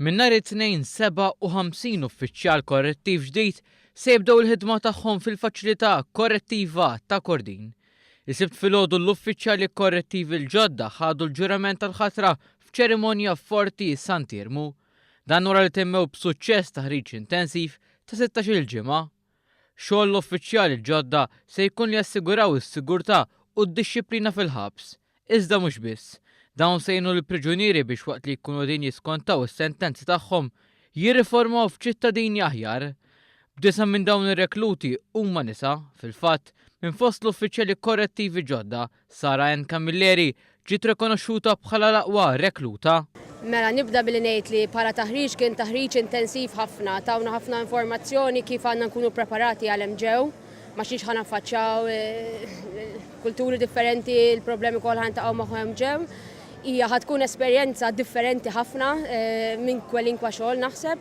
Minn nhar it-tnejn 57 uffiċjal korrettiv ġdid se jibdew il-ħidma tagħhom fil-faċilità korrettiva ta' Kordin. Is-sibt filgħodu l-uffiċjali korrettivi l-ġodda ħadu l-ġurament tal-ħatra f'ċerimonja f'Forti Sant'Irmu. Dan wara li temmew b'suċċess taħriġ intensiv ta' 16-il ġimgħa. Xogħol l-uffiċjali l-ġodda se jkun li jassiguraw is-sigurtà u d-dixxiplina fil-ħabs. Iżda mhux biss. Dawn se jgħinu l-priġunieri biex waqt li jkunu din jiskontaw is-sentenzi tagħhom jirriformaw f'ċittadini aħjar. B'disa minn dawn ir-rekluti huma nisa, fil-fatt, minn fost l-uffiċjali korrettivi ġodda, Sara N. Camilleri ġiet rikonoxxuta bħala l-aqwa rekluta. Mela nibda billi ngħid li bħala taħriġ kien taħriġ intensiv ħafna, tawna ħafna informazzjoni kif għandna nkunu preparati għal ġew, ma xiex ħana faċċaw kulturi differenti, il-problemi kol ħantaqgħu magħhom ġew. Hija ħatkun esperjenza differenti ħafna minn kwalinkwa xogħol naħseb,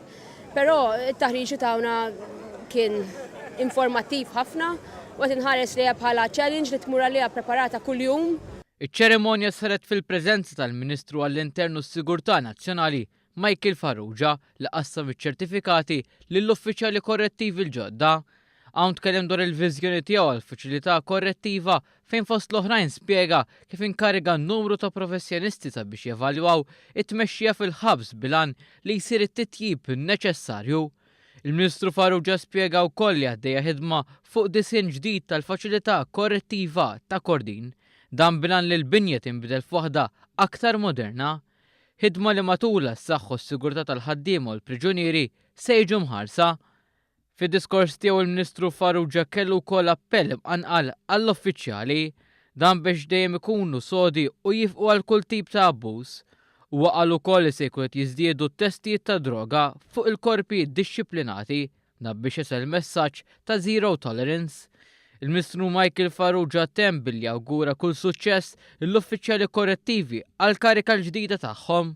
però it-taħriġ tagħna kien informattiv ħafna u qed inħares liha bħala challenge li tmur għaliha preparata kuljum. Iċ-ċerimonja saret fil-preżenza tal-Ministru għall-Internu s-Sigurtà Nazzjonali Michael Farrugia li qassam iċ-ċertifikati lill-uffiċjali korrettivi l-ġodda. Hawn tkellem dwar il-viżjoni tiegħu għall-faċilità korrettiva fejn fost l-oħrajn spjega kif inkariga numru ta' professjonisti sabiex jevalwaw it-tmexxija fil-ħabs bilan li jsir it-titjib neċessarju. Il-Ministru Farrugia spjega wkoll li għaddejja ħidma fuq disinn ġdid tal-faċilità korrettiva ta' Kordin. Dan bilan li l-binja tinbidel f'waħda aktar moderna. Ħidma li matula s-saħħu s-sigurtà tal-ħaddiema u l-priġunieri se jiġu mħarsa. Fid-diskors tiegħu il-Ministru Farrugia kellu wkoll appell mqanqal għall-uffiċjali dan biex dejjem ikunu sodi u jifqu għal kull tip ta' abbuż. Huwa qal ukoll li se jkun qed jiżdiedu t-testijiet ta' droga fuq il-korpi dixxiplinati biex isel messaġġ ta' zero tolerance. Il-Ministru Michael Farrugia temm billi awgura kull suċċess l-uffiċjali korrettivi għall karika l-ġdida tagħhom.